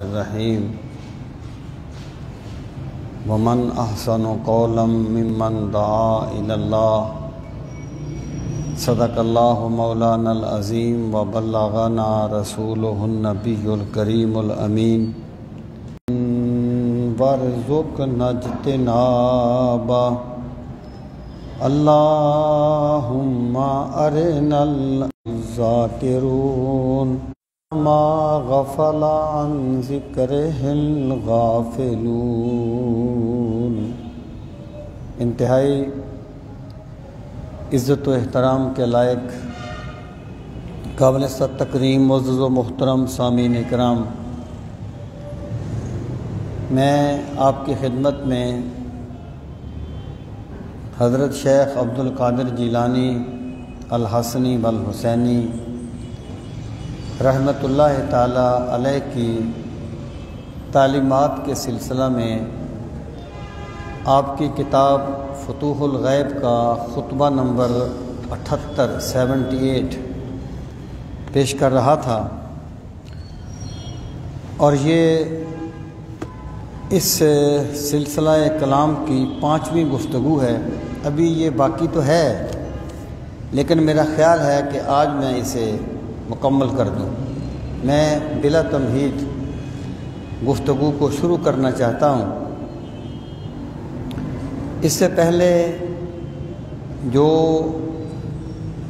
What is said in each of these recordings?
الرحیم ومن احسن قولا ممن دعا الی اللہ صدق اللہ مولانا العظیم وبلغنا رسولہ النبی الکریم الامین وارزقنا اجتنابہ اللہم ارنا الذاکرون ما غفل عن ذکرہ الغافلون۔ انتہائی عزت و احترام کے لائق قابل تکریم معزز و محترم سامعین اکرام، میں آپ کی خدمت میں حضرت شیخ عبدالقادر جیلانی الحسنی والحسینی رحمۃ اللہ تعالی علیہ کی تعلیمات کے سلسلہ میں آپ کی کتاب فتوح الغیب کا خطبہ نمبر 78 پیش کر رہا تھا، اور یہ اس سلسلہ کلام کی 5ویں گفتگو ہے۔ ابھی یہ باقی تو ہے، لیکن میرا خیال ہے کہ آج میں اسے مکمل کر دوں۔ میں بلا تمہید گفتگو کو شروع کرنا چاہتا ہوں۔ اس سے پہلے جو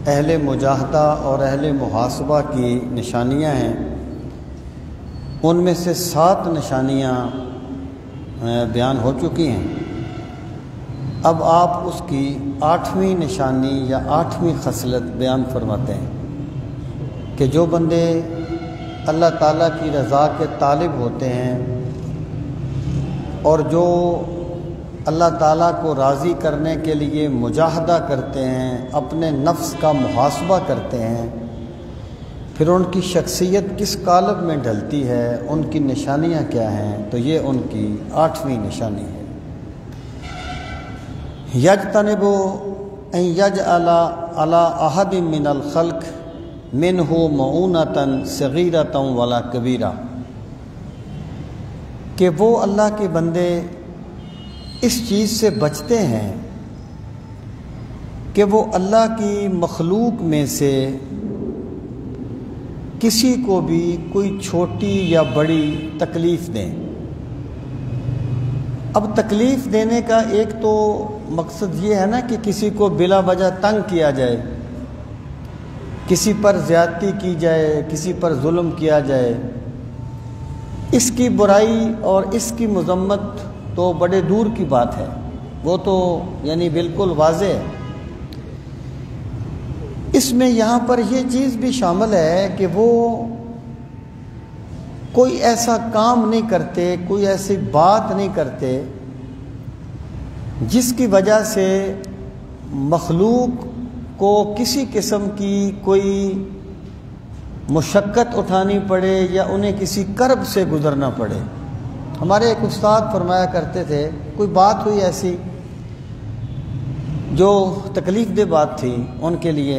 اہل مجاہدہ اور اہل محاسبہ کی نشانیاں ہیں، ان میں سے 7 نشانیاں بیان ہو چکی ہیں۔ اب آپ اس کی 8ویں نشانی یا 8ویں خصلت بیان فرماتے ہیں کہ جو بندے اللہ تعالیٰ کی رضا کے طالب ہوتے ہیں اور جو اللہ تعالیٰ کو راضی کرنے کے لیے مجاہدہ کرتے ہیں، اپنے نفس کا محاسبہ کرتے ہیں، پھر ان کی شخصیت کس قالب میں ڈھلتی ہے، ان کی نشانیاں کیا ہیں، تو یہ ان کی 8ویں نشانی ہے۔ یجتنب ان یجعل علی احد من الخلق منہ معونۃ صغیرۃ ولا کبیرہ، کہ وہ اللہ کے بندے اس چیز سے بچتے ہیں کہ وہ اللہ کی مخلوق میں سے کسی کو بھی کوئی چھوٹی یا بڑی تکلیف دیں۔ اب تکلیف دینے کا ایک تو مقصد یہ ہے نا کہ کسی کو بلا وجہ تنگ کیا جائے، کسی پر زیادتی کی جائے، کسی پر ظلم کیا جائے۔ اس کی برائی اور اس کی مذمت تو بڑے دور کی بات ہے، وہ تو یعنی بالکل واضح ہے۔ اس میں یہاں پر یہ چیز بھی شامل ہے کہ وہ کوئی ایسا کام نہیں کرتے، کوئی ایسی بات نہیں کرتے جس کی وجہ سے مخلوق کو کسی قسم کی کوئی مشقت اٹھانی پڑے یا انہیں کسی کرب سے گزرنا پڑے۔ ہمارے ایک استاد فرمایا کرتے تھے، کوئی بات ہوئی ایسی جو تکلیف دہ بات تھی ان کے لیے،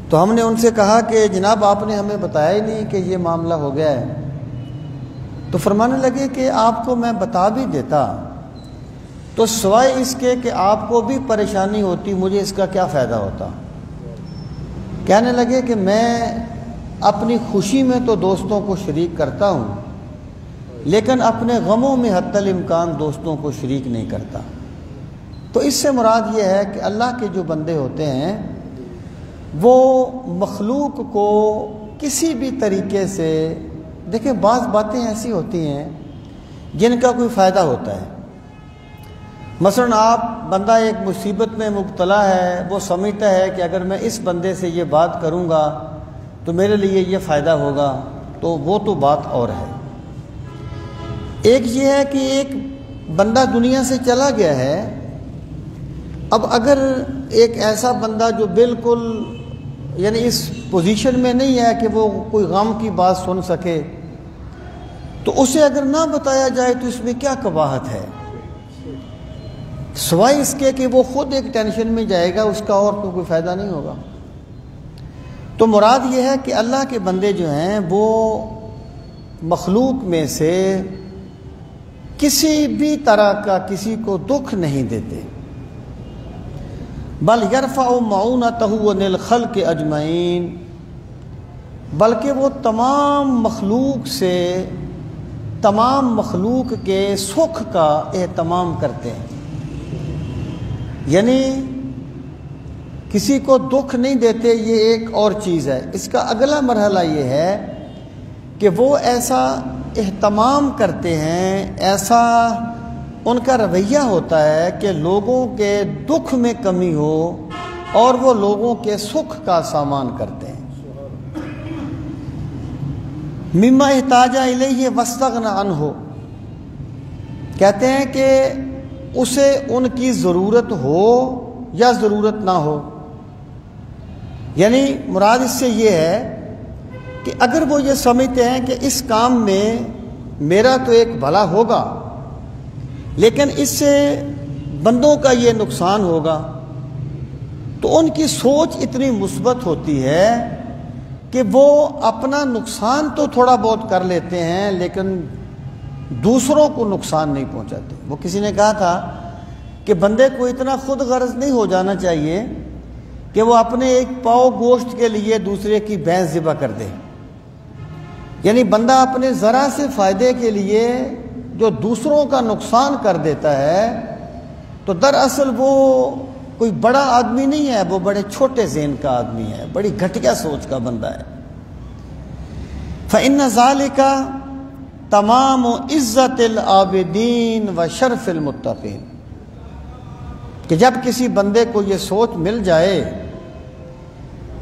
تو ہم نے ان سے کہا کہ جناب آپ نے ہمیں بتایا ہی نہیں کہ یہ معاملہ ہو گیا ہے۔ تو فرمانے لگے کہ آپ کو میں بتا بھی دیتا تو سوائے اس کے کہ آپ کو بھی پریشانی ہوتی، مجھے اس کا کیا فائدہ ہوتا۔ کہنے لگے کہ میں اپنی خوشی میں تو دوستوں کو شریک کرتا ہوں، لیکن اپنے غموں میں حتی الامکان دوستوں کو شریک نہیں کرتا۔ تو اس سے مراد یہ ہے کہ اللہ کے جو بندے ہوتے ہیں وہ مخلوق کو کسی بھی طریقے سے، دیکھیں بعض باتیں ایسی ہوتی ہیں جن کا کوئی فائدہ ہوتا ہے۔ مثلا آپ بندہ ایک مصیبت میں مبتلا ہے، وہ سمجھتا ہے کہ اگر میں اس بندے سے یہ بات کروں گا تو میرے لیے یہ فائدہ ہوگا، تو وہ تو بات اور ہے۔ ایک یہ ہے کہ ایک بندہ دنیا سے چلا گیا ہے، اب اگر ایک ایسا بندہ جو بالکل یعنی اس پوزیشن میں نہیں ہے کہ وہ کوئی غم کی بات سن سکے، تو اسے اگر نہ بتایا جائے تو اس میں کیا قباحت ہے، سوائے اس کے کہ وہ خود ایک ٹینشن میں جائے گا، اس کا اور تو کوئی فائدہ نہیں ہوگا۔ تو مراد یہ ہے کہ اللہ کے بندے جو ہیں وہ مخلوق میں سے کسی بھی طرح کا کسی کو دکھ نہیں دیتے، بل یرفع معونتہ عن الخلق اجمعین، بلکہ وہ تمام مخلوق سے تمام مخلوق کے سکھ کا اہتمام کرتے ہیں، یعنی کسی کو دکھ نہیں دیتے، یہ ایک اور چیز ہے۔ اس کا اگلا مرحلہ یہ ہے کہ وہ ایسا اہتمام کرتے ہیں، ایسا ان کا رویہ ہوتا ہے کہ لوگوں کے دکھ میں کمی ہو اور وہ لوگوں کے سکھ کا سامان کرتے ہیں۔ مما احتاج الیہ واستغنی عنہ، کہتے ہیں کہ اسے ان کی ضرورت ہو یا ضرورت نہ ہو، یعنی مراد اس سے یہ ہے کہ اگر وہ یہ سمجھتے ہیں کہ اس کام میں میرا تو ایک بھلا ہوگا لیکن اس سے بندوں کا یہ نقصان ہوگا، تو ان کی سوچ اتنی مثبت ہوتی ہے کہ وہ اپنا نقصان تو تھوڑا بہت کر لیتے ہیں لیکن دوسروں کو نقصان نہیں پہنچاتے۔ وہ کسی نے کہا تھا کہ بندے کو اتنا خود غرض نہیں ہو جانا چاہیے کہ وہ اپنے ایک پاؤ گوشت کے لیے دوسرے کی بھینس ذبح کر دے، یعنی بندہ اپنے ذرا سے فائدے کے لیے جو دوسروں کا نقصان کر دیتا ہے تو دراصل وہ کوئی بڑا آدمی نہیں ہے، وہ بڑے چھوٹے ذہن کا آدمی ہے، بڑی گھٹیا سوچ کا بندہ ہے۔ فإن ذلك تمام عزت العابدین و شرف المتقین، کہ جب کسی بندے کو یہ سوچ مل جائے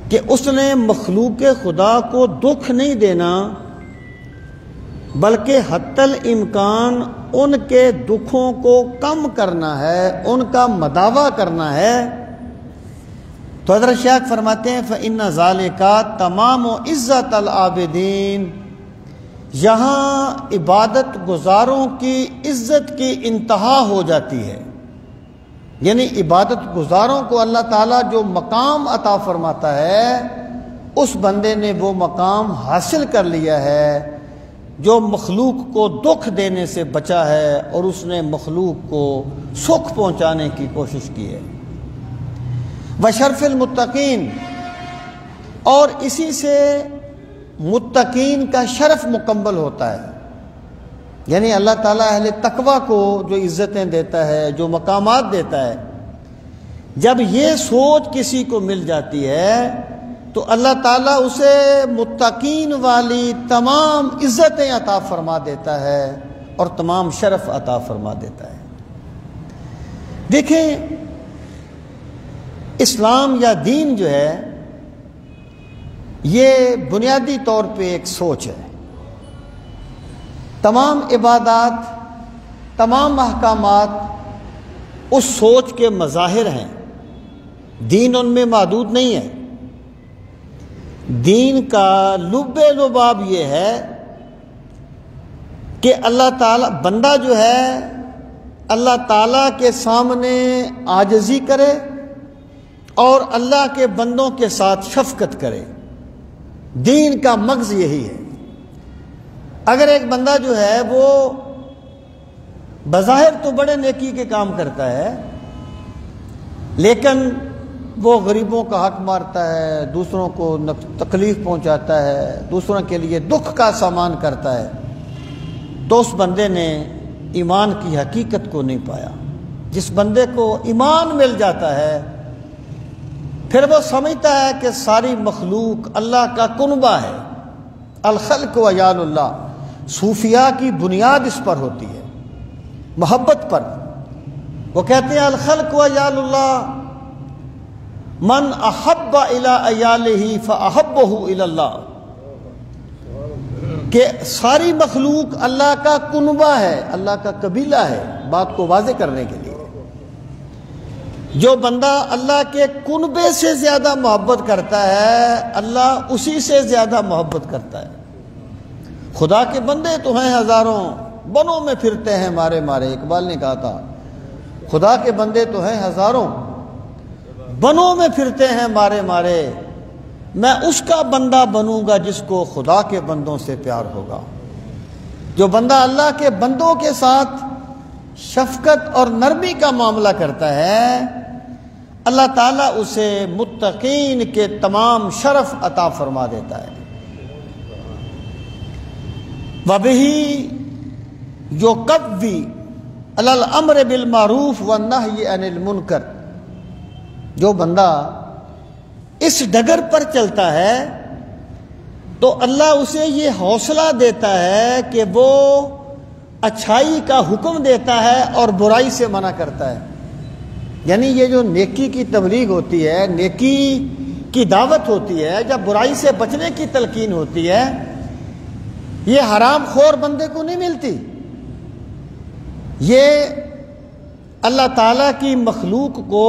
کہ اس نے مخلوق خدا کو دکھ نہیں دینا بلکہ حتی الامکان ان کے دکھوں کو کم کرنا ہے، ان کا مداوع کرنا ہے، تو حضرت شیخ فرماتے ہیں فإن ذالک تمام عزت العابدین، یہاں عبادت گزاروں کی عزت کی انتہا ہو جاتی ہے، یعنی عبادت گزاروں کو اللہ تعالیٰ جو مقام عطا فرماتا ہے اس بندے نے وہ مقام حاصل کر لیا ہے جو مخلوق کو دکھ دینے سے بچا ہے اور اس نے مخلوق کو سکھ پہنچانے کی کوشش کی ہے۔ وشرف المتقین، اور اسی سے متقین کا شرف مکمل ہوتا ہے، یعنی اللہ تعالیٰ اہل تقوی کو جو عزتیں دیتا ہے، جو مقامات دیتا ہے، جب یہ سوچ کسی کو مل جاتی ہے تو اللہ تعالیٰ اسے متقین والی تمام عزتیں عطا فرما دیتا ہے اور تمام شرف عطا فرما دیتا ہے۔ دیکھیں اسلام یا دین جو ہے یہ بنیادی طور پہ ایک سوچ ہے، تمام عبادات، تمام احکامات اس سوچ کے مظاہر ہیں، دین ان میں محدود نہیں ہے۔ دین کا لب لباب یہ ہے کہ اللہ تعالیٰ بندہ جو ہے اللہ تعالیٰ کے سامنے عاجزی کرے اور اللہ کے بندوں کے ساتھ شفقت کرے، دین کا مغز یہی ہے۔ اگر ایک بندہ جو ہے وہ بظاہر تو بڑے نیکی کے کام کرتا ہے لیکن وہ غریبوں کا حق مارتا ہے، دوسروں کو تکلیف پہنچاتا ہے، دوسروں کے لیے دکھ کا سامان کرتا ہے، تو اس بندے نے ایمان کی حقیقت کو نہیں پایا۔ جس بندے کو ایمان مل جاتا ہے پھر وہ سمجھتا ہے کہ ساری مخلوق اللہ کا کنبہ ہے، الخلق و عیال اللہ۔ صوفیاء کی بنیاد اس پر ہوتی ہے، محبت پر۔ وہ کہتے ہیں الخلق و عیال اللہ من احب الی عیالہ فاحبہ الی اللہ، کہ ساری مخلوق اللہ کا کنبہ ہے، اللہ کا قبیلہ ہے، بات کو واضح کرنے کے لیے۔ جو بندہ اللہ کے کنبے سے زیادہ محبت کرتا ہے اللہ اسی سے زیادہ محبت کرتا ہے۔ خدا کے بندے تو ہیں ہزاروں، بنوں میں پھرتے ہیں مارے مارے، اقبال نے کہا تھا خدا کے بندے تو ہیں ہزاروں، بنوں میں پھرتے ہیں مارے مارے، میں اس کا بندہ بنوں گا جس کو خدا کے بندوں سے پیار ہوگا۔ جو بندہ اللہ کے بندوں کے ساتھ شفقت اور نرمی کا معاملہ کرتا ہے، اللہ تعالیٰ اسے متقین کے تمام شرف عطا فرما دیتا ہے۔ وَبِهِ يُقَوِّي عَلَى الْأَمْرِ بِالْمَعْرُوفِ وَالنَّهْيِ عَنِ الْمُنْكَرِ، جو بندہ اس ڈگر پر چلتا ہے تو اللہ اسے یہ حوصلہ دیتا ہے کہ وہ اچھائی کا حکم دیتا ہے اور برائی سے منع کرتا ہے۔ یعنی یہ جو نیکی کی تبلیغ ہوتی ہے، نیکی کی دعوت ہوتی ہے، جب برائی سے بچنے کی تلقین ہوتی ہے، یہ حرام خور بندے کو نہیں ملتی، یہ اللہ تعالیٰ کی مخلوق کو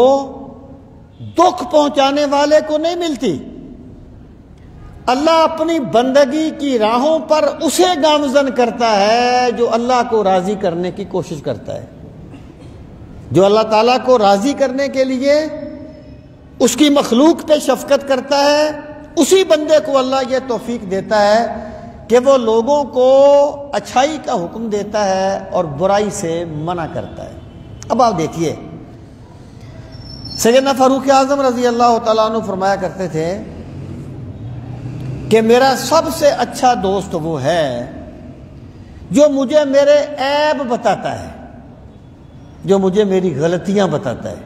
دکھ پہنچانے والے کو نہیں ملتی۔ اللہ اپنی بندگی کی راہوں پر اسے گامزن کرتا ہے جو اللہ کو راضی کرنے کی کوشش کرتا ہے، جو اللہ تعالیٰ کو راضی کرنے کے لیے اس کی مخلوق پہ شفقت کرتا ہے، اسی بندے کو اللہ یہ توفیق دیتا ہے کہ وہ لوگوں کو اچھائی کا حکم دیتا ہے اور برائی سے منع کرتا ہے۔ اب آپ دیکھیے، سیدنا فاروق اعظم رضی اللہ تعالیٰ عنہ فرمایا کرتے تھے کہ میرا سب سے اچھا دوست وہ ہے جو مجھے میرے عیب بتاتا ہے، جو مجھے میری غلطیاں بتاتا ہے۔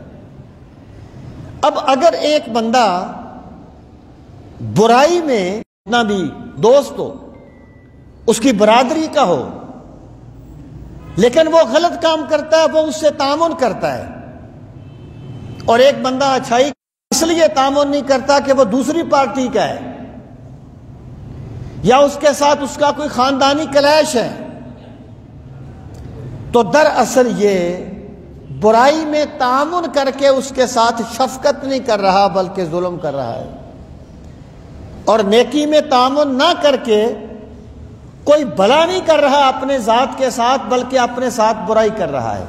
اب اگر ایک بندہ برائی میں اتنا بھی دوست ہو، اس کی برادری کا ہو، لیکن وہ غلط کام کرتا ہے، وہ اس سے تعاون کرتا ہے، اور ایک بندہ اچھائی اس لیے تعاون نہیں کرتا کہ وہ دوسری پارٹی کا ہے یا اس کے ساتھ اس کا کوئی خاندانی کلیش ہے، تو دراصل یہ برائی میں تعاون کر کے اس کے ساتھ شفقت نہیں کر رہا بلکہ ظلم کر رہا ہے، اور نیکی میں تعاون نہ کر کے کوئی بھلا نہیں کر رہا اپنے ذات کے ساتھ بلکہ اپنے ساتھ برائی کر رہا ہے۔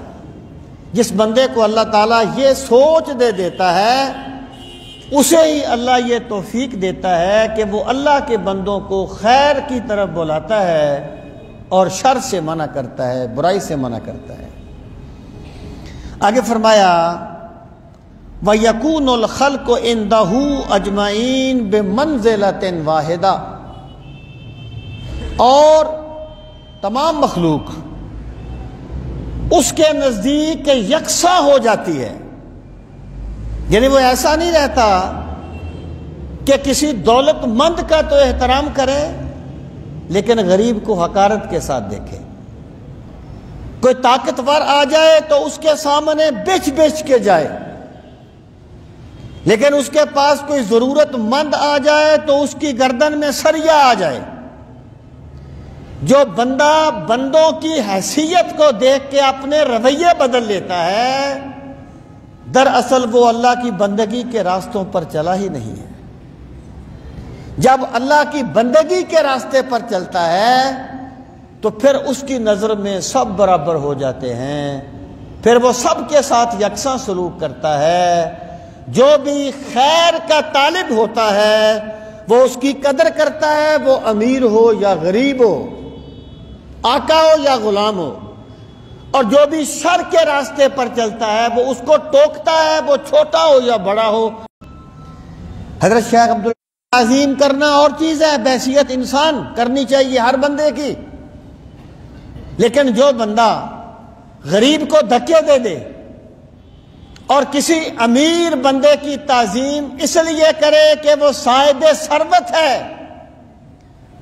جس بندے کو اللہ تعالیٰ یہ سوچ دے دیتا ہے، اسے ہی اللہ یہ توفیق دیتا ہے کہ وہ اللہ کے بندوں کو خیر کی طرف بلاتا ہے اور شر سے منع کرتا ہے، برائی سے منع کرتا ہے۔ آگے فرمایا وَيَكُونُ الْخَلْقُ عِنْدَهُ أَجْمَعِينَ بِمَنْزِلَةٍ وَاحِدَةٍ، اور تمام مخلوق اس کے نزدیک یکساں ہو جاتی ہے، یعنی وہ ایسا نہیں رہتا کہ کسی دولت مند کا تو احترام کرے لیکن غریب کو حقارت کے ساتھ دیکھے، کوئی طاقتور آ جائے تو اس کے سامنے بیچ بیچ کے جائے، لیکن اس کے پاس کوئی ضرورت مند آ جائے تو اس کی گردن میں سریا آ جائے۔ جو بندہ بندوں کی حیثیت کو دیکھ کے اپنے رویے بدل لیتا ہے، دراصل وہ اللہ کی بندگی کے راستوں پر چلا ہی نہیں ہے۔ جب اللہ کی بندگی کے راستے پر چلتا ہے تو پھر اس کی نظر میں سب برابر ہو جاتے ہیں، پھر وہ سب کے ساتھ یکساں سلوک کرتا ہے۔ جو بھی خیر کا طالب ہوتا ہے وہ اس کی قدر کرتا ہے، وہ امیر ہو یا غریب ہو، آقا ہو یا غلام ہو، اور جو بھی شر کے راستے پر چلتا ہے وہ اس کو ٹوکتا ہے، وہ چھوٹا ہو یا بڑا ہو۔ حضرت شیخ عبداللہ تعظیم کرنا اور چیز ہے، بحیثیت انسان کرنی چاہیے ہر بندے کی، لیکن جو بندہ غریب کو دھکے دے دے اور کسی امیر بندے کی تعظیم اس لیے کرے کہ وہ صاحب ثروت ہے،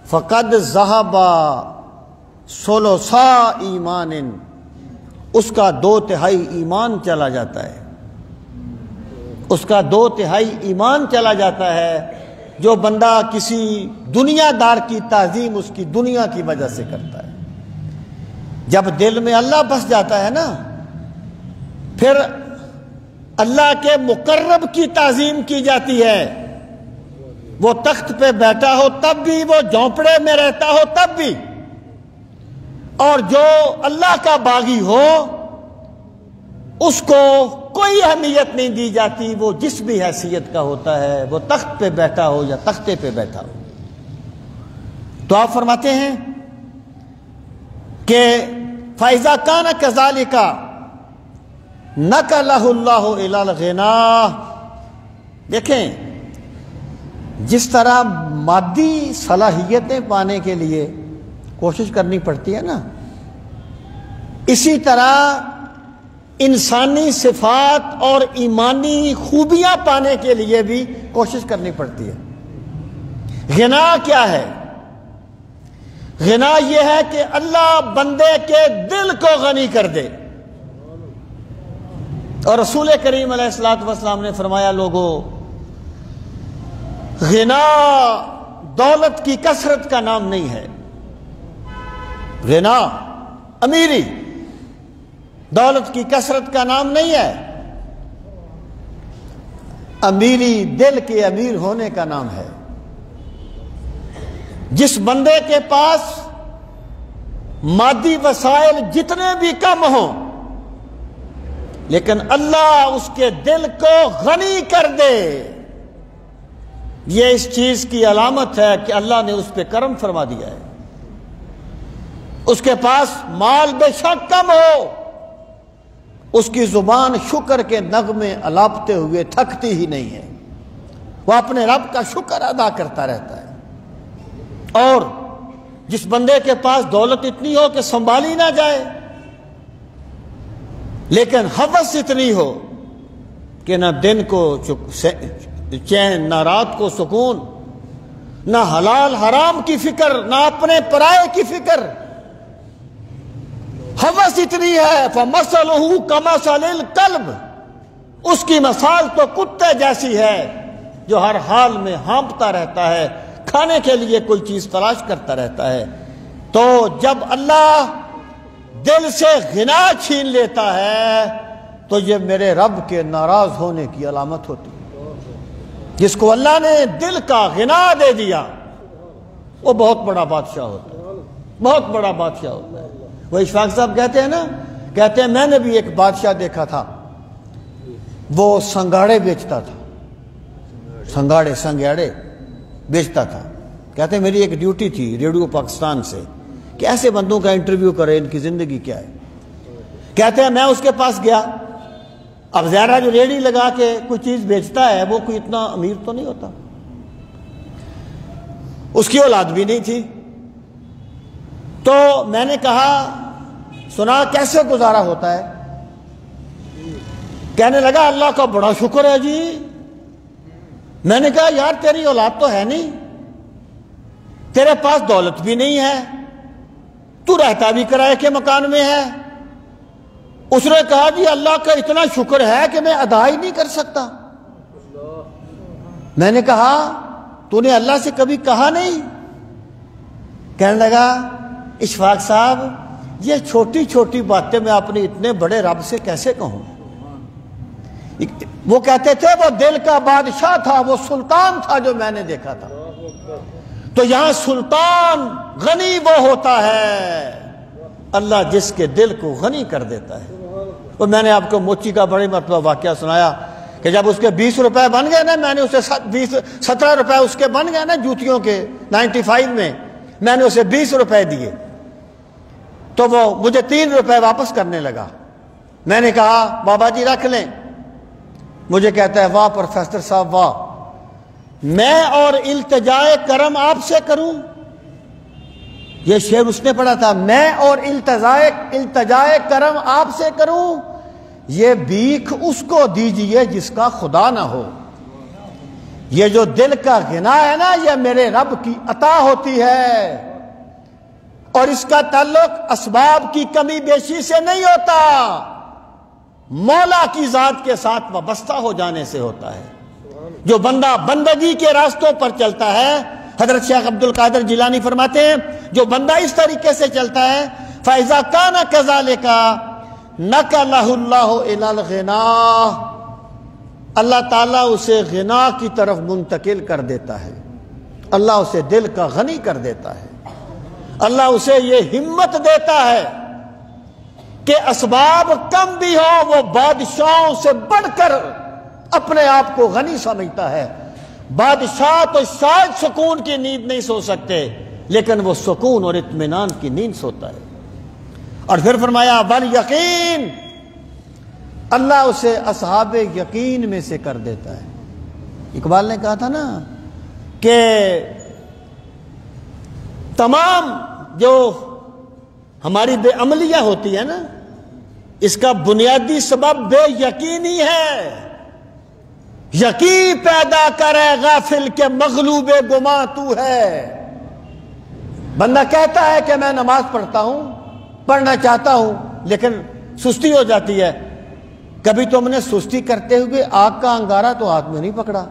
فقد ذہب ثلثا ایمان، اس کا 2/3 ایمان چلا جاتا ہے، اس کا 2/3 ایمان چلا جاتا ہے۔ جو بندہ کسی دنیا دار کی تعظیم اس کی دنیا کی وجہ سے کرتا ہے، جب دل میں اللہ بس جاتا ہے نا، پھر اللہ کے مقرب کی تعظیم کی جاتی ہے۔ وہ تخت پہ بیٹھا ہو تب بھی، وہ جھونپڑے میں رہتا ہو تب بھی، اور جو اللہ کا باغی ہو اس کو کوئی اہمیت نہیں دی جاتی، وہ جس بھی حیثیت کا ہوتا ہے، وہ تخت پہ بیٹھا ہو یا تختے پہ بیٹھا ہو۔ تو آپ فرماتے ہیں کہ فَإِذَا كَانَ كَذَلِكَ نَقَلَهُ اللَّهُ إِلَى الْغِنَى. دیکھیں جس طرح مادی صلاحیتیں پانے کے لیے کوشش کرنی پڑتی ہے نا، اسی طرح انسانی صفات اور ایمانی خوبیاں پانے کے لیے بھی کوشش کرنی پڑتی ہے. غنا کیا ہے؟ غنا یہ ہے کہ اللہ بندے کے دل کو غنی کر دے. اور رسول کریم علیہ السلام نے فرمایا، لوگوں، غنا دولت کی کثرت کا نام نہیں ہے. غنا امیری دولت کی کثرت کا نام نہیں ہے. امیری دل کے امیر ہونے کا نام ہے. جس بندے کے پاس مادی وسائل جتنے بھی کم ہوں لیکن اللہ اس کے دل کو غنی کر دے، یہ اس چیز کی علامت ہے کہ اللہ نے اس پہ کرم فرما دیا ہے. اس کے پاس مال بے شک کم ہو، اس کی زبان شکر کے نغمے الاپتے ہوئے تھکتی ہی نہیں ہے. وہ اپنے رب کا شکر ادا کرتا رہتا ہے. اور جس بندے کے پاس دولت اتنی ہو کہ سنبھالی نہ جائے، لیکن حوث اتنی ہو کہ نہ دن کو چین، نہ رات کو سکون، نہ حلال حرام کی فکر، نہ اپنے پرائے کی فکر، حوث اتنی ہے. فَمَثَلُهُ كَمَثَلِ الْكَلْبِ، اس کی مثال تو کتے جیسی ہے جو ہر حال میں ہانپتا رہتا ہے، کھانے کے لیے کوئی چیز تلاش کرتا رہتا ہے. تو جب اللہ دل سے غنا چھین لیتا ہے تو یہ میرے رب کے ناراض ہونے کی علامت ہوتی ہے. جس کو اللہ نے دل کا غنا دے دیا وہ بہت بڑا بادشاہ ہوتا ہے، بہت بڑا بادشاہ ہوتا ہے. وہ اشفاق صاحب کہتے ہیں نا، کہتے ہیں میں نے بھی ایک بادشاہ دیکھا تھا، وہ سنگاڑے بیچتا تھا، سنگاڑے بیچتا تھا. کہتے ہیں میری ایک ڈیوٹی تھی ریڈیو پاکستان سے کہ ایسے بندوں کا انٹرویو کرے، ان کی زندگی کیا ہے. کہتے ہیں میں اس کے پاس گیا. اب ظاہر جو ریڑھی لگا کے کوئی چیز بیچتا ہے وہ کوئی اتنا امیر تو نہیں ہوتا، اس کی اولاد بھی نہیں تھی. تو میں نے کہا سنا کیسے گزارا ہوتا ہے؟ کہنے لگا اللہ کا بڑا شکر ہے جی. میں نے کہا یار تیری اولاد تو ہے نہیں، تیرے پاس دولت بھی نہیں ہے، تو رہتا بھی کرائے کے مکان میں ہے. اس نے کہا جی اللہ کا اتنا شکر ہے کہ میں ادا ہی نہیں کر سکتا. میں نے کہا تو نے اللہ سے کبھی کہا نہیں؟ کہنے لگا اشفاق صاحب یہ چھوٹی چھوٹی باتیں میں اپنے اتنے بڑے رب سے کیسے کہوں. وہ کہتے تھے وہ دل کا بادشاہ تھا، وہ سلطان تھا جو میں نے دیکھا تھا. تو یہاں سلطان غنی وہ ہوتا ہے اللہ جس کے دل کو غنی کر دیتا ہے. اور میں نے آپ کو موچی کا بڑی مرتبہ واقعہ سنایا کہ جب اس کے 20 روپے بن گئے نا، میں نے اسے 17 روپے اس کے بن گئے نا جوتیوں کے 95 میں نے اسے 20 روپے دیے تو وہ مجھے 3 روپے واپس کرنے لگا. میں نے کہا بابا جی رکھ لیں. مجھے کہتا ہے واہ پروفیسر صاحب واہ، میں اور التجائے کرم آپ سے کروں. یہ شعر اس نے پڑھا تھا، میں اور التجائے کرم آپ سے کروں، یہ بھیک اس کو دیجئے جس کا خدا نہ ہو. یہ جو دل کا غنا ہے نا یہ میرے رب کی عطا ہوتی ہے، اور اس کا تعلق اسباب کی کمی بیشی سے نہیں ہوتا، مولا کی ذات کے ساتھ وابستہ ہو جانے سے ہوتا ہے. جو بندہ بندگی کے راستوں پر چلتا ہے، حضرت شیخ عبد القادر جیلانی فرماتے ہیں جو بندہ اس طریقے سے چلتا ہے فَإِذَا كَانَ كَذَلِكَ نَقَلَهُ اللَّهُ إِلَى الْغِنَى، اللہ تعالیٰ اسے غنا کی طرف منتقل کر دیتا ہے. اللہ اسے دل کا غنی کر دیتا ہے. اللہ اسے یہ ہمت دیتا ہے کہ اسباب کم بھی ہو وہ بادشاہوں سے بڑھ کر اپنے آپ کو غنی سمجھتا ہے. بادشاہ تو شاید سکون کی نیند نہیں سو سکتے لیکن وہ سکون اور اطمینان کی نیند سوتا ہے. اور پھر فرمایا والیقین، اللہ اسے اصحاب یقین میں سے کر دیتا ہے۔ اقبال نے کہا تھا نا کہ تمام جو ہماری بے عملیاں ہوتی ہے نا، اس کا بنیادی سبب بے یقینی ہے۔ یقین پیدا کرے غافل کے مغلوب گماں تو ہے۔ بندہ کہتا ہے کہ میں نماز پڑھتا ہوں، پڑھنا چاہتا ہوں، لیکن سستی ہو جاتی ہے۔ کبھی تم نے سستی کرتے ہوئے آگ کا انگارہ تو ہاتھ میں نہیں پکڑا،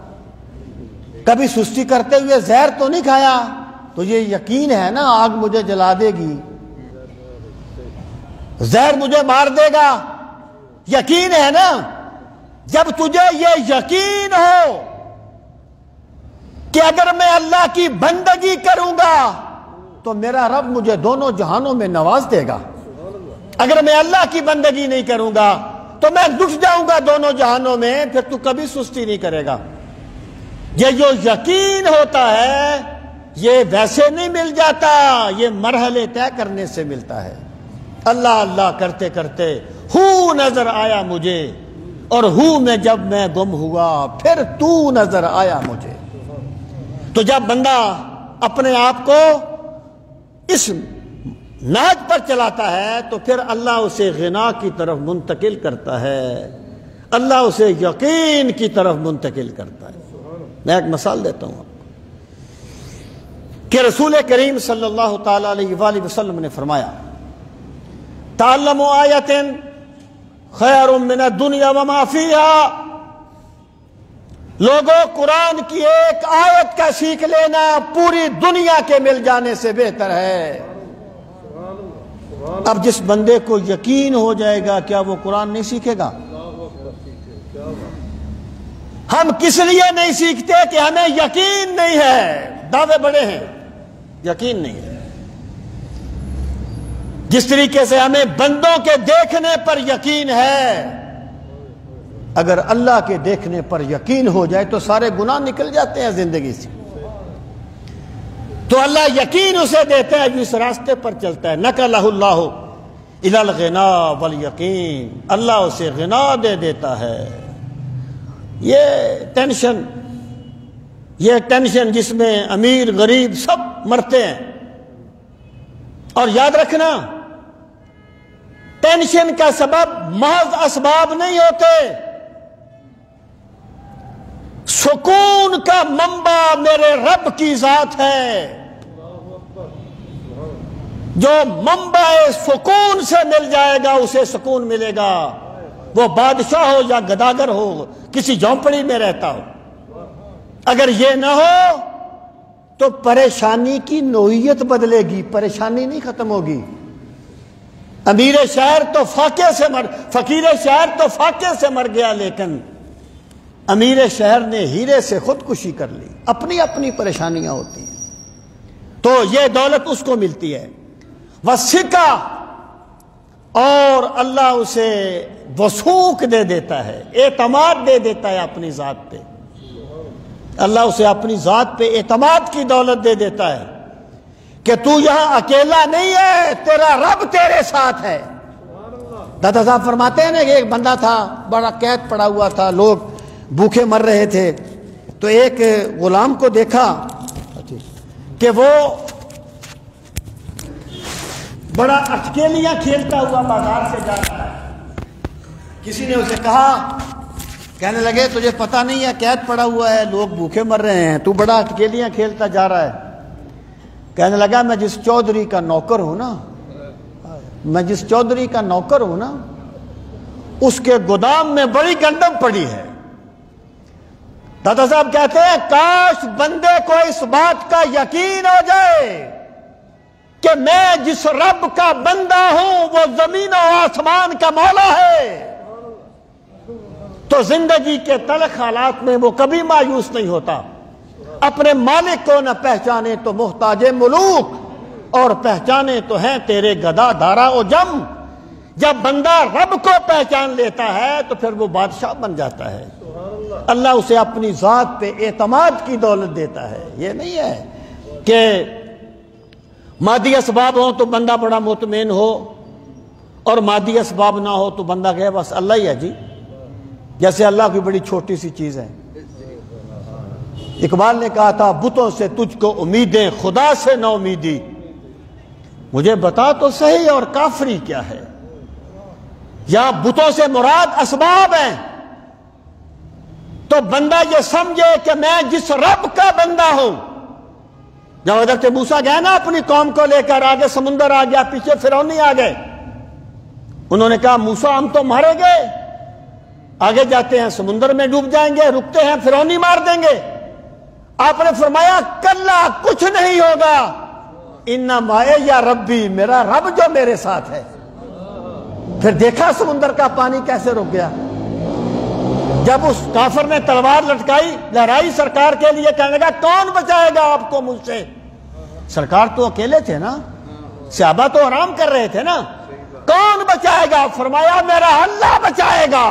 کبھی سستی کرتے ہوئے زہر تو نہیں کھایا، تو یہ یقین ہے نا آگ مجھے جلا دے گی، زہر مجھے مار دے گا، یقین ہے نا۔ جب تجھے یہ یقین ہو کہ اگر میں اللہ کی بندگی کروں گا تو میرا رب مجھے دونوں جہانوں میں نواز دے گا، اگر میں اللہ کی بندگی نہیں کروں گا تو میں دکھ جاؤں گا دونوں جہانوں میں، پھر تو کبھی سستی نہیں کرے گا۔ یہ جو یقین ہوتا ہے یہ ویسے نہیں مل جاتا، یہ مرحلے طے کرنے سے ملتا ہے۔ اللہ اللہ کرتے کرتے ہو نظر آیا مجھے، اور ہو میں جب میں گم ہوا پھر تو نظر آیا مجھے۔ تو جب بندہ اپنے آپ کو اس نہج پر چلاتا ہے تو پھر اللہ اسے غنا کی طرف منتقل کرتا ہے، اللہ اسے یقین کی طرف منتقل کرتا ہے۔ میں ایک مثال دیتا ہوں آپ کو کہ رسول کریم صلی اللہ تعالی علیہ وآلہ وسلم نے فرمایا تعلموا آیۃ خیر من الدنیا وما فیہا، لوگوں قرآن کی ایک آیت کا سیکھ لینا پوری دنیا کے مل جانے سے بہتر ہے۔ اب جس بندے کو یقین ہو جائے گا کیا وہ قرآن نہیں سیکھے گا؟ ہم کس لیے نہیں سیکھتے کہ ہمیں یقین نہیں ہے، دعوے بڑے ہیں، یقین نہیں ہے۔ جس طریقے سے ہمیں بندوں کے دیکھنے پر یقین ہے، اگر اللہ کے دیکھنے پر یقین ہو جائے تو سارے گناہ نکل جاتے ہیں زندگی سے۔ تو اللہ یقین اسے دیتا ہے جو اس راستے پر چلتا ہے۔ نقلہ اللہ الی الغنا والیقین، اللہ اسے غنا دے دیتا ہے۔ یہ ٹینشن جس میں امیر غریب سب مرتے ہیں، اور یاد رکھنا ٹینشن کا سبب محض اسباب نہیں ہوتے، سکون کا منبع میرے رب کی ذات ہے۔ جو منبع سکون سے مل جائے گا اسے سکون ملے گا، وہ بادشاہ ہو یا گداگر ہو، کسی جھونپڑی میں رہتا ہو۔ اگر یہ نہ ہو تو پریشانی کی نوعیت بدلے گی، پریشانی نہیں ختم ہوگی۔ امیر شہر تو فقیر شہر تو فاقے سے مر گیا، لیکن امیر شہر نے ہیرے سے خودکشی کر لی۔ اپنی اپنی پریشانیاں ہوتی ہیں، تو یہ دولت اس کو ملتی ہے۔ وثقہ، اور اللہ اسے وثوق دے دیتا ہے، اعتماد دے دیتا ہے اپنی ذات پہ۔ اللہ اسے اپنی ذات پہ اعتماد کی دولت دے دیتا ہے کہ تو یہاں اکیلا نہیں ہے، تیرا رب تیرے ساتھ ہے۔ دادا صاحب فرماتے ہیں نا کہ ایک بندہ تھا، بڑا قید پڑا ہوا تھا، لوگ بھوکے مر رہے تھے، تو ایک غلام کو دیکھا کہ وہ بڑا اٹکیلیاں کھیلتا ہوا بازار سے جا رہا ہے۔ کسی نے اسے کہا، کہنے لگے تجھے پتہ نہیں ہے قید پڑا ہوا ہے، لوگ بھوکے مر رہے ہیں، تو بڑا اٹکیلیاں کھیلتا جا رہا ہے۔ کہنے لگا میں جس چودھری کا نوکر ہوں نا، اس کے گودام میں بڑی گندم پڑی ہے۔ دادا صاحب کہتے ہیں کاش بندے کو اس بات کا یقین ہو جائے کہ میں جس رب کا بندہ ہوں وہ زمین و آسمان کا مولا ہے، تو زندگی کے تلخ حالات میں وہ کبھی مایوس نہیں ہوتا۔ اپنے مالک کو نہ پہچانے تو محتاج ملوک، اور پہچانے تو ہیں تیرے گدا دارا و جم۔ جب بندہ رب کو پہچان لیتا ہے تو پھر وہ بادشاہ بن جاتا ہے۔ اللہ اسے اپنی ذات پہ اعتماد کی دولت دیتا ہے۔ یہ نہیں ہے کہ مادی اسباب ہوں تو بندہ بڑا مطمئن ہو، اور مادی اسباب نہ ہو تو بندہ کہے بس اللہ ہی ہے جی، جیسے اللہ کوئی بڑی چھوٹی سی چیز ہے۔ اقبال نے کہا تھا بتوں سے تجھ کو امیدیں، خدا سے نہ امیدی، مجھے بتا تو صحیح اور کافری کیا ہے؟ یا بتوں سے مراد اسباب ہیں تو بندہ یہ سمجھے کہ میں جس رب کا بندہ ہوں۔ جب حضرت موسیٰ گئے نا اپنی قوم کو لے کر، آگے سمندر آ گیا، پیچھے فرعونی آ گئے، انہوں نے کہا موسیٰ ہم تو مارے گئے، آگے جاتے ہیں سمندر میں ڈوب جائیں گے، رکتے ہیں فرعونی مار دیں گے۔ آپ نے فرمایا کلا کچھ نہیں ہوگا، انما یا ربی، میرا رب جو میرے ساتھ ہے۔ پھر دیکھا سمندر کا پانی کیسے رک گیا۔ جب اس کافر نے تلوار لہرائی سرکار کے لیے، کہنے لگا کون بچائے گا آپ کو مجھ سے؟ سرکار تو اکیلے تھے نا، صحابہ تو آرام کر رہے تھے نا، کون بچائے گا؟ فرمایا میرا اللہ بچائے گا۔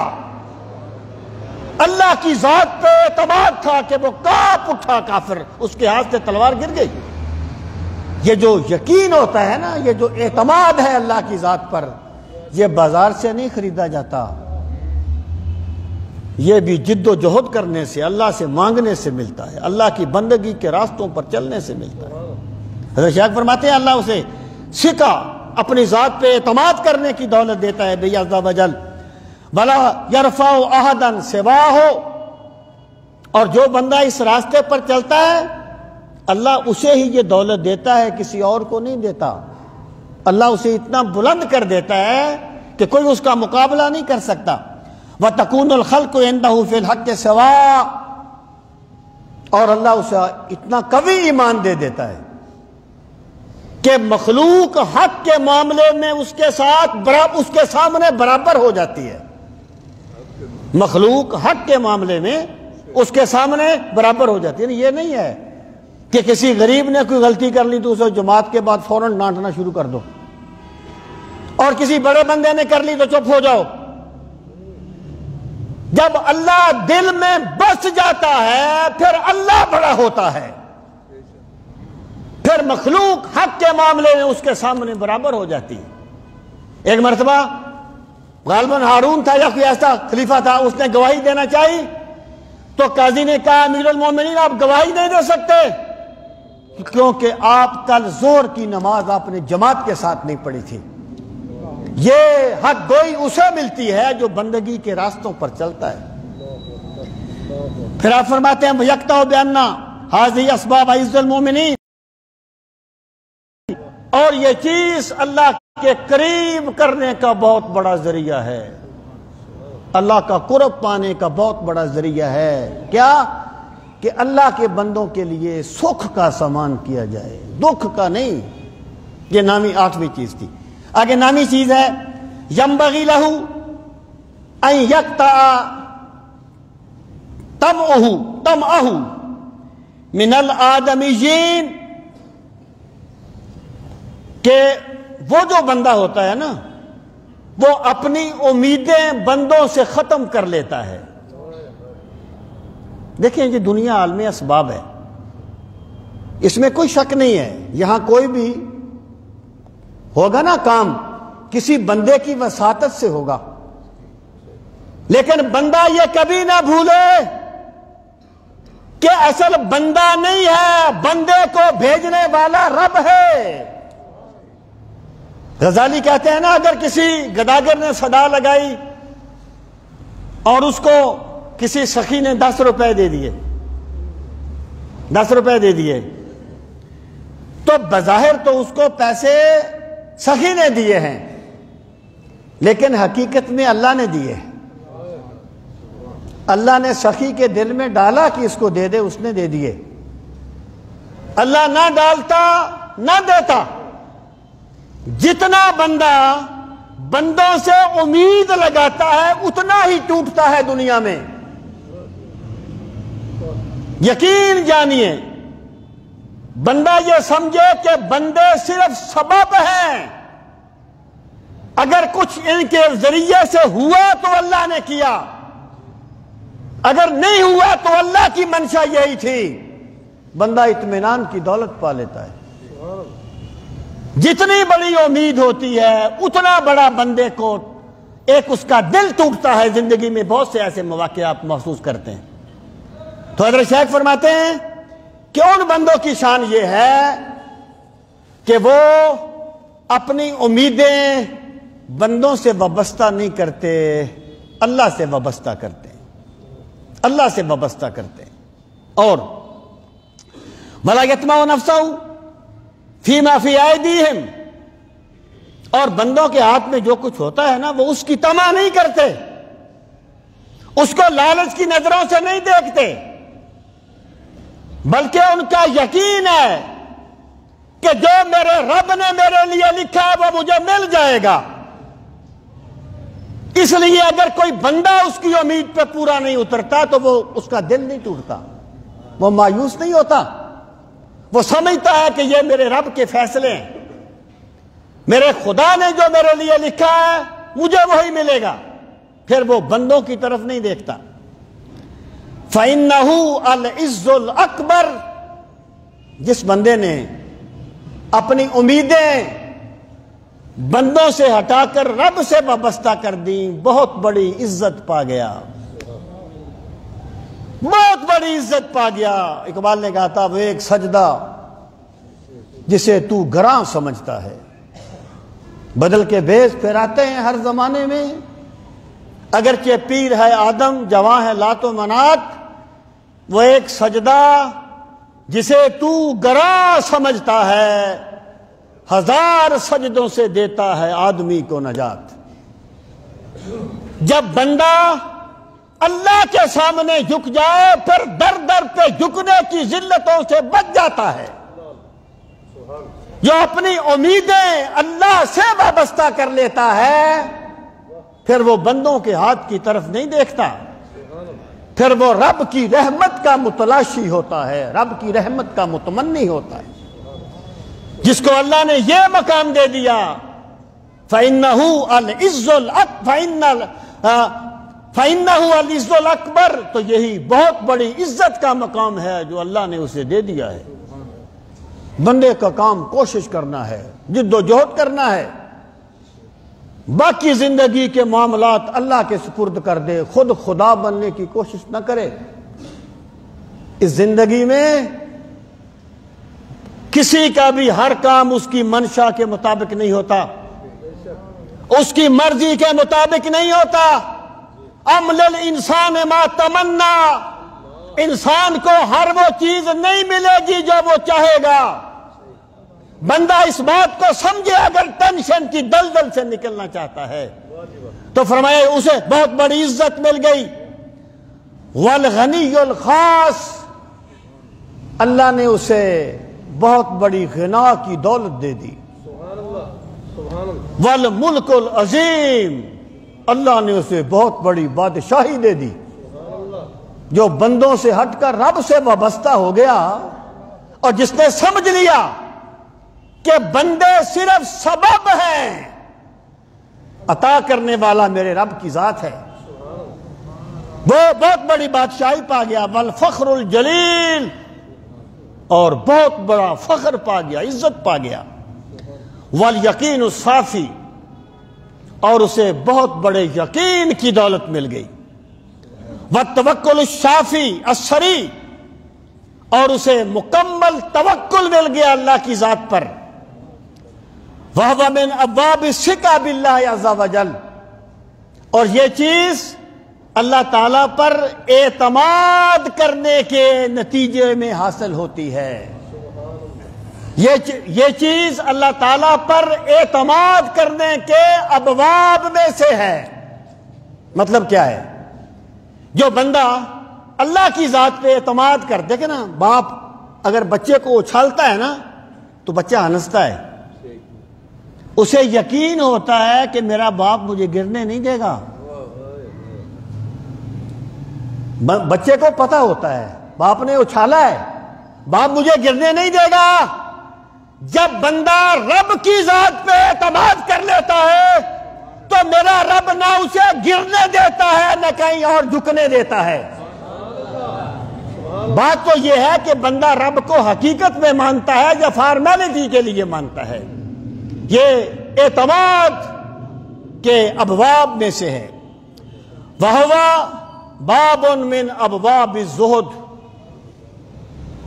اللہ کی ذات پہ اعتماد تھا کہ وہ کانپ اٹھا کافر، اس کے ہاتھ سے تلوار گر گئی۔ یہ جو یقین ہوتا ہے نا، یہ جو اعتماد ہے اللہ کی ذات پر، یہ بازار سے نہیں خریدا جاتا، یہ بھی جد و جہد کرنے سے، اللہ سے مانگنے سے ملتا ہے، اللہ کی بندگی کے راستوں پر چلنے سے ملتا ہے۔ حضرت شیخ فرماتے ہیں اللہ اسے سکھا اپنی ذات پہ اعتماد کرنے کی دولت دیتا ہے بے عز و جل۔ بلا یرفع احدا سواہ، اور جو بندہ اس راستے پر چلتا ہے اللہ اسے ہی یہ دولت دیتا ہے، کسی اور کو نہیں دیتا۔ اللہ اسے اتنا بلند کر دیتا ہے کہ کوئی اس کا مقابلہ نہیں کر سکتا۔ وَتَكُونُ الْخَلْقُ عِنْدَهُ فِي الْحَقِّ سَوَاءً، اور اللہ اسے اتنا قوی ایمان دے دیتا ہے کہ مخلوق حق کے معاملے میں اس کے سامنے برابر ہو جاتی ہے۔ مخلوق حق کے معاملے میں اس کے سامنے برابر ہو جاتی ہے۔ یہ نہیں ہے کہ کسی غریب نے کوئی غلطی کر لی تو اسے جماعت کے بعد فوراً ڈانٹنا شروع کر دو، اور کسی بڑے بندے نے کر لی تو چپ ہو جاؤ۔ جب اللہ دل میں بس جاتا ہے پھر اللہ بڑا ہوتا ہے، پھر مخلوق حق کے معاملے میں اس کے سامنے برابر ہو جاتی ہے۔ ایک مرتبہ غالباً ہارون تھا یا کوئی ایسا خلیفہ تھا، اس نے گواہی دینا چاہی تو قاضی نے کہا امیر المومنین آپ گواہی نہیں دے سکتے کیونکہ آپ کل ظہر کی نماز آپ نے جماعت کے ساتھ نہیں پڑھی تھی۔ یہ حق گوئی اسے ملتی ہے جو بندگی کے راستوں پر چلتا ہے۔ پھر آپ فرماتے ہیں یکتا بیاننا حاضی اسباب عز المومنین، اور یہ چیز اللہ کے قریب کرنے کا بہت بڑا ذریعہ ہے، اللہ کا قرب پانے کا بہت بڑا ذریعہ ہے۔ کیا کہ اللہ کے بندوں کے لیے سکھ کا سامان کیا جائے، دکھ کا نہیں۔ یہ نامی 8ویں چیز تھی۔ آگے نامی چیز ہے ینبغی لہ ان یقطع طمعہ من الآدمیین، کہ وہ جو بندہ ہوتا ہے نا وہ اپنی امیدیں بندوں سے ختم کر لیتا ہے۔ دیکھیں یہ دنیا عالم اسباب ہے، اس میں کوئی شک نہیں ہے، یہاں کوئی بھی ہوگا نا کام کسی بندے کی وساطت سے ہوگا، لیکن بندہ یہ کبھی نہ بھولے کہ اصل بندہ نہیں ہے، بندے کو بھیجنے والا رب ہے۔ غزالی کہتے ہیں نا اگر کسی گداگر نے صدا لگائی اور اس کو کسی سخی نے 10 روپے دے دیے، 10 روپے دے دیے، تو بظاہر تو اس کو پیسے سخی نے دیے ہیں، لیکن حقیقت میں اللہ نے دیے۔ اللہ نے سخی کے دل میں ڈالا کہ اس کو دے دے، اس نے دے دیے۔ اللہ نہ ڈالتا نہ دیتا۔ جتنا بندہ بندوں سے امید لگاتا ہے اتنا ہی ٹوٹتا ہے دنیا میں۔ یقین جانیے، بندہ یہ سمجھے کہ بندے صرف سبب ہیں، اگر کچھ ان کے ذریعے سے ہوا تو اللہ نے کیا، اگر نہیں ہوا تو اللہ کی منشا یہی تھی، بندہ اطمینان کی دولت پا لیتا ہے۔ جتنی بڑی امید ہوتی ہے اتنا بڑا بندے کو ایک اس کا دل ٹوٹتا ہے. زندگی میں بہت سے ایسے مواقع آپ محسوس کرتے ہیں. تو حضرت شیخ فرماتے ہیں کہ ان بندوں کی شان یہ ہے کہ وہ اپنی امیدیں بندوں سے وابستہ نہیں کرتے، اللہ سے وابستہ کرتے ہیں، اللہ سے وابستہ کرتے ہیں. اور وَلَا يَطْمَعُ نَفْسَهُ فِي مَا فِي أَيْدِيهِمْ، اور بندوں کے ہاتھ میں جو کچھ ہوتا ہے نا وہ اس کی طمع نہیں کرتے، اس کو لالچ کی نظروں سے نہیں دیکھتے، بلکہ ان کا یقین ہے کہ جو میرے رب نے میرے لیے لکھا ہے وہ مجھے مل جائے گا. اس لیے اگر کوئی بندہ اس کی امید پہ پورا نہیں اترتا تو وہ اس کا دل نہیں ٹوٹتا، وہ مایوس نہیں ہوتا. وہ سمجھتا ہے کہ یہ میرے رب کے فیصلے ہیں، میرے خدا نے جو میرے لیے لکھا ہے مجھے وہی ملے گا. پھر وہ بندوں کی طرف نہیں دیکھتا. فَإِنَّهُ الْعِزُّ الْأَكْبَرُ، جس بندے نے اپنی امیدیں بندوں سے ہٹا کر رب سے وابستہ کر دیں بہت بڑی عزت پا گیا، بہت بڑی عزت پا گیا. اقبال نے کہا تھا وہ ایک سجدہ جسے تو گراں سمجھتا ہے. بدل کے بھیس پھیراتے ہیں ہر زمانے میں، اگرچہ پیر ہے آدم جواں ہے لات و منات، وہ ایک سجدہ جسے تو گراں سمجھتا ہے ہزار سجدوں سے دیتا ہے آدمی کو نجات. جب بندہ اللہ کے سامنے جھک جائے پھر در در پہ جھکنے کی ذلتوں سے بچ جاتا ہے. جو اپنی امیدیں اللہ سے وابستہ کر لیتا ہے پھر وہ بندوں کے ہاتھ کی طرف نہیں دیکھتا، پھر وہ رب کی رحمت کا متلاشی ہوتا ہے، رب کی رحمت کا متمنی ہوتا ہے. جس کو اللہ نے یہ مقام دے دیا فَإِنَّهُ الْعِزُّ الْأَكْبَرُ، تو یہی بہت بڑی عزت کا مقام ہے جو اللہ نے اسے دے دیا ہے. بندے کا کام کوشش کرنا ہے، جد و جہد کرنا ہے، باقی زندگی کے معاملات اللہ کے سپرد کر دے، خود خدا بننے کی کوشش نہ کرے. اس زندگی میں کسی کا بھی ہر کام اس کی منشا کے مطابق نہیں ہوتا، اس کی مرضی کے مطابق نہیں ہوتا. عمل الانسان ما تمنا، انسان کو ہر وہ چیز نہیں ملے گی جو وہ چاہے گا. بندہ اس بات کو سمجھے اگر ٹینشن کی دلدل سے نکلنا چاہتا ہے تو فرمایا اسے بہت بڑی عزت مل گئی. والغنی الخاص، اللہ نے اسے بہت بڑی غنا کی دولت دے دی. والملک العظیم، اللہ نے اسے بہت بڑی بادشاہی دے دی. جو بندوں سے ہٹ کر رب سے وابستہ ہو گیا اور جس نے سمجھ لیا کہ بندے صرف سبب ہیں، عطا کرنے والا میرے رب کی ذات ہے، وہ بہت بڑی بادشاہی پا گیا. والفخر الجلیل، اور بہت بڑا فخر پا گیا، عزت پا گیا. والیقین الصافی، اور اسے بہت بڑے یقین کی دولت مل گئی. والتوکل الشافی السری، اور اسے مکمل توکل مل گیا اللہ کی ذات پر. وَهُوَ مِنْ أَبْوَابِ الثِّقَةِ بِاللَّهِ عَزَّ وَجَلَّ، اور یہ چیز اللہ تعالیٰ پر اعتماد کرنے کے نتیجے میں حاصل ہوتی ہے. یہ چیز اللہ تعالیٰ پر اعتماد کرنے کے ابواب میں سے ہے. مطلب کیا ہے؟ جو بندہ اللہ کی ذات پہ اعتماد کر، دیکھیں نا، باپ اگر بچے کو اچھالتا ہے نا تو بچہ ہنستا ہے، اسے یقین ہوتا ہے کہ میرا باپ مجھے گرنے نہیں دے گا. بچے کو پتہ ہوتا ہے باپ نے اچھالا ہے، باپ مجھے گرنے نہیں دے گا. جب بندہ رب کی ذات پہ اعتماد کر لیتا ہے تو میرا رب نہ اسے گرنے دیتا ہے نہ کہیں اور جھکنے دیتا ہے. بات تو یہ ہے کہ بندہ رب کو حقیقت میں مانتا ہے یا فارمیلٹی کے لیے مانتا ہے. یہ اعتماد کے ابواب میں سے ہے۔ وَهُوَ بَابٌ مِّنْ أَبْوَابِ الزُّهْدِ،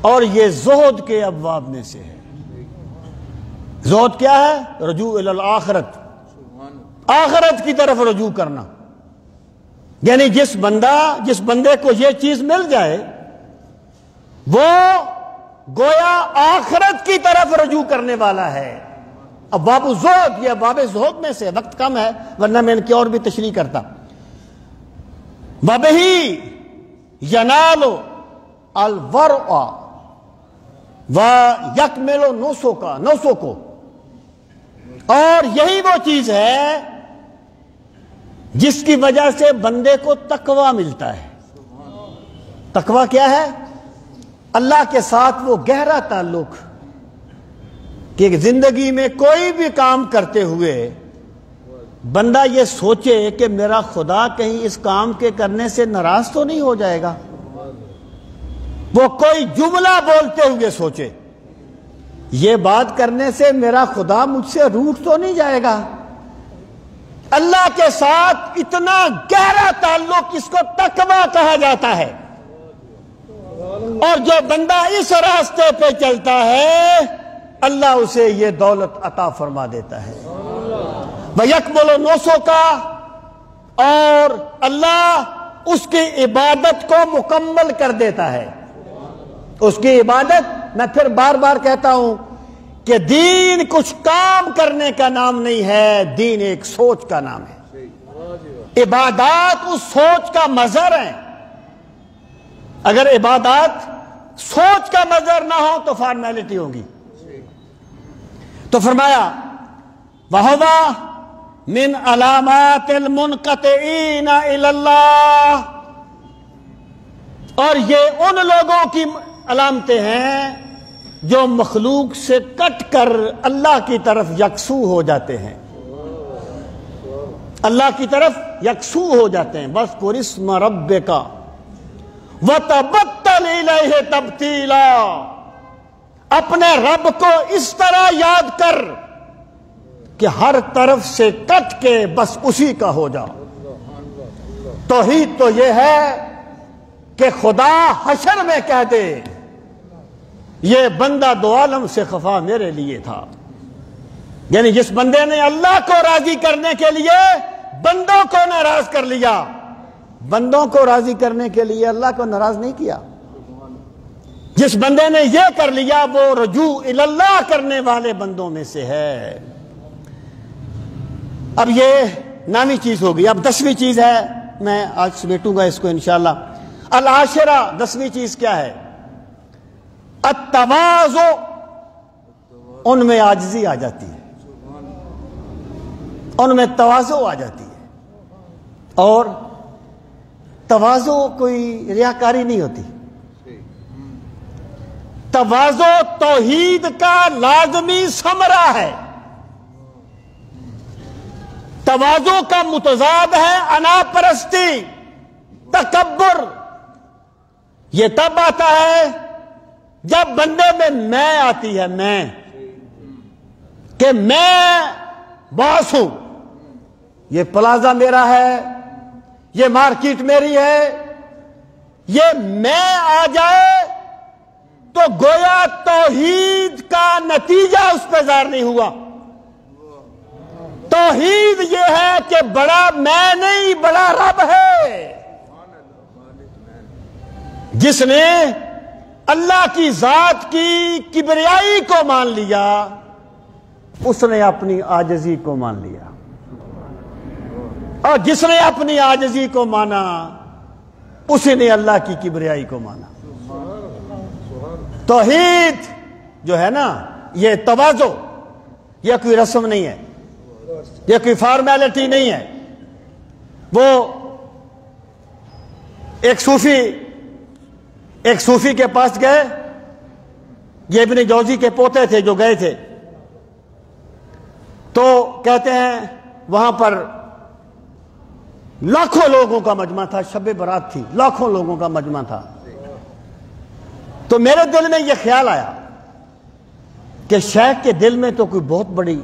اور یہ زہد کے ابواب میں سے ہے۔ زہد کیا ہے؟ رجوع الی الآخرت، آخرت کی طرف رجوع کرنا، یعنی جس بندے کو یہ چیز مل جائے وہ گویا آخرت کی طرف رجوع کرنے والا ہے۔ اب باب الزہد، یہ باب زہد میں سے، وقت کم ہے ورنہ میں ان کی اور بھی تشریح کرتا۔ وَبِهِ يَنَالُ الْوَرْعَ وَيَكْمِلُ نُسُكَ، اور یہی وہ چیز ہے جس کی وجہ سے بندے کو تقوی ملتا ہے۔ تقوی کیا ہے؟ اللہ کے ساتھ وہ گہرا تعلق کہ زندگی میں کوئی بھی کام کرتے ہوئے بندہ یہ سوچے کہ میرا خدا کہیں اس کام کے کرنے سے ناراض تو نہیں ہو جائے گا، وہ کوئی جملہ بولتے ہوئے سوچے یہ بات کرنے سے میرا خدا مجھ سے روٹھ تو نہیں جائے گا۔ اللہ کے ساتھ اتنا گہرا تعلق، اس کو تقوی کہا جاتا ہے۔ اور جو بندہ اس راستے پہ چلتا ہے اللہ اسے یہ دولت عطا فرما دیتا ہے۔ وَيَكْمُلُ نُسُكَ، اور اللہ اس کی عبادت کو مکمل کر دیتا ہے۔ اس کی عبادت، میں پھر بار بار کہتا ہوں کہ دین کچھ کام کرنے کا نام نہیں ہے، دین ایک سوچ کا نام ہے۔ عبادات اس سوچ کا مظہر ہیں۔ اگر عبادات سوچ کا مظہر نہ ہو تو فارمیلٹی ہوگی۔ تو فرمایا وَهُوَ مِنْ عَلَامَاتِ الْمُنْقَطِعِينَ إِلَى اللَّهِ، اور یہ ان لوگوں کی علامتیں ہیں جو مخلوق سے کٹ کر اللہ کی طرف یکسو ہو جاتے ہیں، اللہ کی طرف یکسو ہو جاتے ہیں۔ وَاذْكُرِ اسْمَ رَبِّكَ وَتَبَتَّلْ إِلَيْهِ تَبْتِيلًا، اپنے رب کو اس طرح یاد کر کہ ہر طرف سے کٹ کے بس اسی کا ہو جا۔ توحید تو یہ ہے کہ خدا حشر میں کہہ دے یہ بندہ دو عالم سے خفا میرے لیے تھا، یعنی جس بندے نے اللہ کو راضی کرنے کے لیے بندوں کو ناراض کر لیا، بندوں کو راضی کرنے کے لیے اللہ کو ناراض نہیں کیا۔ جس بندے نے یہ کر لیا وہ رجوع الی اللہ کرنے والے بندوں میں سے ہے۔ اب یہ نامی چیز ہوگی، اب 10ویں چیز ہے، میں آج سمیٹوں گا اس کو انشاءاللہ۔ العاشرہ، 10ویں چیز کیا ہے؟ التواضع، ان میں عاجزی آ جاتی ہے، ان میں تواضع آ جاتی ہے، اور تواضع کوئی ریاکاری نہیں ہوتی۔ تواضع توحید کا لازمی ثمرہ ہے۔ تواضع کا متضاد ہے انا پرستی، تکبر۔ یہ تب آتا ہے جب بندے میں آتی ہے، میں کہ میں باس ہوں، یہ پلازا میرا ہے، یہ مارکیٹ میری ہے، یہ میں آ جائے تو گویا توحید کا نتیجہ اس پہ ظاہر نہیں ہوا۔ توحید یہ ہے کہ بڑا میں نہیں، بڑا رب ہے۔ جس نے اللہ کی ذات کی کبریائی کو مان لیا اس نے اپنی عاجزی کو مان لیا، اور جس نے اپنی عاجزی کو مانا اسی نے اللہ کی کبریائی کو مانا۔ توحید جو ہے نا، یہ تواضع، یہ کوئی رسم نہیں ہے، یہ کوئی فارمیلٹی نہیں ہے۔ وہ ایک صوفی کے پاس گئے، یہ ابن جوزی کے پوتے تھے جو گئے تھے، تو کہتے ہیں وہاں پر لاکھوں لوگوں کا مجمع تھا، شب برات تھی، لاکھوں لوگوں کا مجمع تھا۔ تو میرے دل میں یہ خیال آیا کہ شیخ کے دل میں تو کوئی بہت بڑی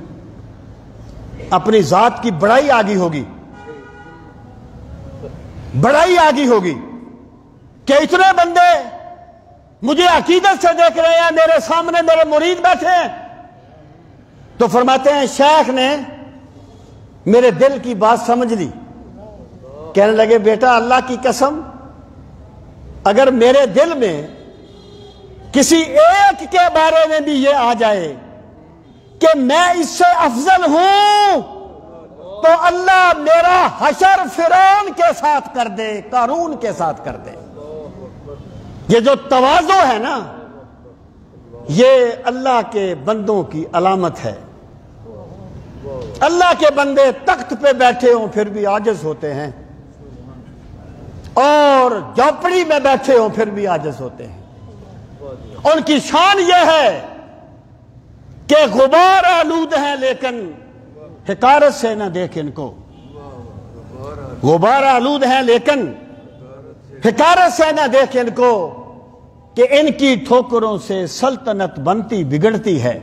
اپنی ذات کی بڑائی آگی ہوگی، بڑائی آگی ہوگی کہ اتنے بندے مجھے عقیدت سے دیکھ رہے ہیں، میرے سامنے میرے مرید بیٹھے ہیں۔ تو فرماتے ہیں شیخ نے میرے دل کی بات سمجھ لی، کہنے لگے بیٹا اللہ کی قسم، اگر میرے دل میں کسی ایک کے بارے میں بھی یہ آ جائے کہ میں اس سے افضل ہوں تو اللہ میرا حشر فرعون کے ساتھ کر دے، قارون کے ساتھ کر دے۔ یہ جو تواضع ہے نا، یہ اللہ کے بندوں کی علامت ہے۔ اللہ کے بندے تخت پہ بیٹھے ہوں پھر بھی عاجز ہوتے ہیں، اور جھوپڑی میں بیٹھے ہوں پھر بھی عاجز ہوتے ہیں۔ ان کی شان یہ ہے کہ غبار آلود ہیں لیکن حقارت سے نہ دیکھ ان کو، غبار آلود ہیں لیکن حقارت سے نہ دیکھ ان کو، کہ ان کی ٹھوکروں سے سلطنت بنتی بگڑتی ہے،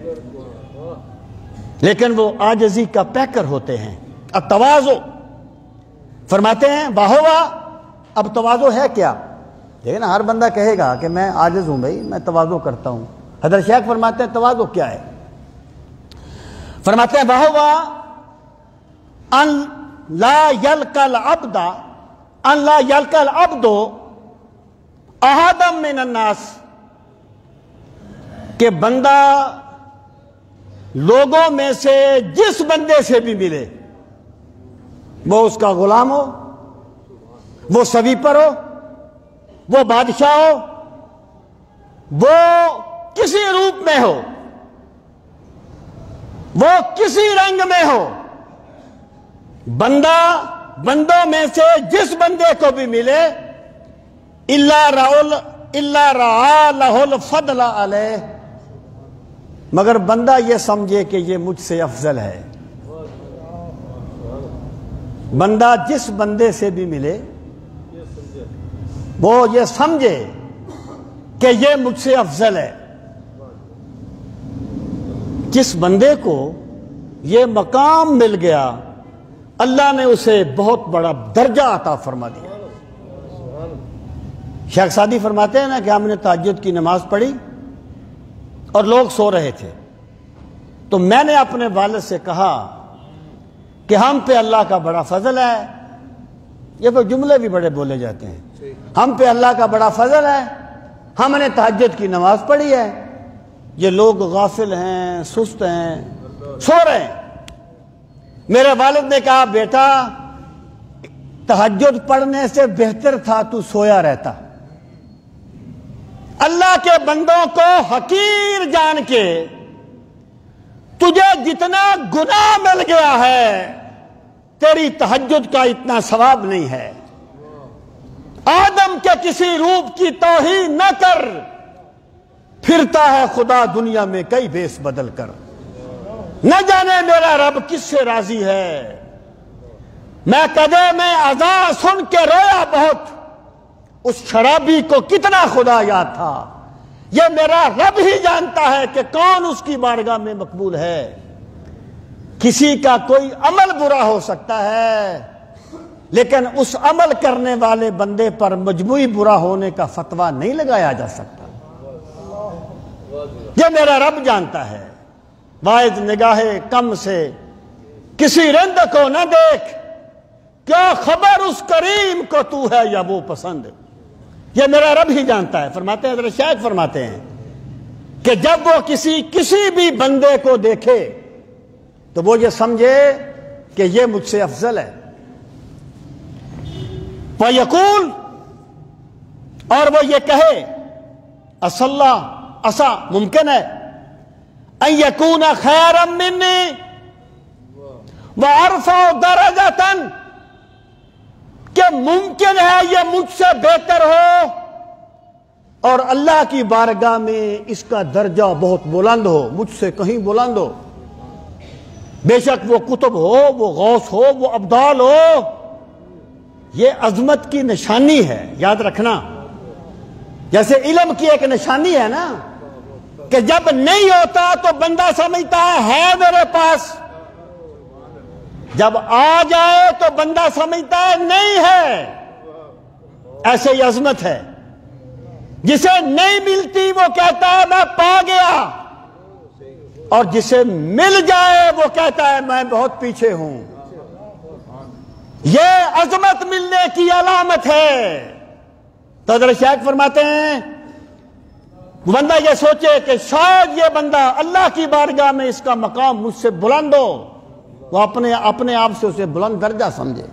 لیکن وہ عاجزی کا پیکر ہوتے ہیں۔ التواضع فرماتے ہیں باہوا، اب تواضع ہے کیا؟ دیکھیں نا، ہر بندہ کہے گا کہ میں عاجز ہوں بھائی، میں تواضع کرتا ہوں۔ حضرت شیخ فرماتے ہیں تواضع کیا ہے؟ فرماتے ہیں باہوا ان لا یلقى العبد ان لا یلقى العبد احدا من الناس، کہ بندہ لوگوں میں سے جس بندے سے بھی ملے، وہ اس کا غلام ہو، وہ سویپر ہو، وہ بادشاہ ہو، وہ کسی روپ میں ہو، وہ کسی رنگ میں ہو، بندوں میں سے جس بندے کو بھی ملے، الا رعا لہ الفضل علیہ، مگر بندہ یہ سمجھے کہ یہ مجھ سے افضل ہے۔ بندہ جس بندے سے بھی ملے وہ یہ سمجھے کہ یہ مجھ سے افضل ہے۔ جس بندے کو یہ مقام مل گیا، اللہ نے اسے بہت بڑا درجہ عطا فرما دیا۔ شیخ سعدی فرماتے ہیں نا کہ ہم نے تہجد کی نماز پڑھی اور لوگ سو رہے تھے، تو میں نے اپنے والد سے کہا کہ ہم پہ اللہ کا بڑا فضل ہے۔ یہ تو جملے بھی بڑے بولے جاتے ہیں، ہم پہ اللہ کا بڑا فضل ہے، ہم نے تہجد کی نماز پڑھی ہے، یہ لوگ غافل ہیں، سست ہیں، سو رہے ہیں۔ میرے والد نے کہا بیٹا تہجد پڑھنے سے بہتر تھا تو سویا رہتا۔ اللہ کے بندوں کو حقیر جان کے تجھے جتنا گناہ مل گیا ہے، تیری تہجد کا اتنا ثواب نہیں ہے۔ آدم کے کسی روپ کی توہین نہ کر، پھرتا ہے خدا دنیا میں کئی بھیس بدل کر۔ نہ جانے میرا رب کس سے راضی ہے، میں کدے میں اذان سن کے رویا بہت، اس شرابی کو کتنا خدا یاد تھا۔ یہ میرا رب ہی جانتا ہے کہ کون اس کی بارگاہ میں مقبول ہے۔ کسی کا کوئی عمل برا ہو سکتا ہے، لیکن اس عمل کرنے والے بندے پر مجموعی برا ہونے کا فتویٰ نہیں لگایا جا سکتا۔ یہ میرا رب جانتا ہے۔ واحد نگاہ کم سے کسی رند کو نہ دیکھ، کیا خبر اس کریم کو تو ہے یا وہ پسند، یہ میرا رب ہی جانتا ہے۔ فرماتے ہیں حضرت شیخ فرماتے ہیں کہ جب وہ کسی بھی بندے کو دیکھے تو وہ یہ سمجھے کہ یہ مجھ سے افضل ہے۔ وَيَقُولُ، اور وہ یہ کہے، ایسا ممکن ہے، ان یکون خیرا منی وارفع درجۃ، کہ ممکن ہے یہ مجھ سے بہتر ہو اور اللہ کی بارگاہ میں اس کا درجہ بہت بلند ہو، مجھ سے کہیں بلند ہو۔ بے شک وہ کتب ہو، وہ غوث ہو، وہ ابدال ہو، یہ عظمت کی نشانی ہے۔ یاد رکھنا، جیسے علم کی ایک نشانی ہے نا کہ جب نہیں ہوتا تو بندہ سمجھتا ہے میرے پاس، جب آ جائے تو بندہ سمجھتا ہے نہیں ہے، ایسے ہی عظمت ہے۔ جسے نہیں ملتی وہ کہتا ہے میں پا گیا، اور جسے مل جائے وہ کہتا ہے میں بہت پیچھے ہوں۔ یہ عظمت ملنے کی علامت ہے۔ تو حضرت شیخ فرماتے ہیں بندہ یہ سوچے کہ شاید یہ بندہ اللہ کی بارگاہ میں اس کا مقام مجھ سے بلند ہو، وہ اپنے آپ سے اسے بلند درجہ سمجھے۔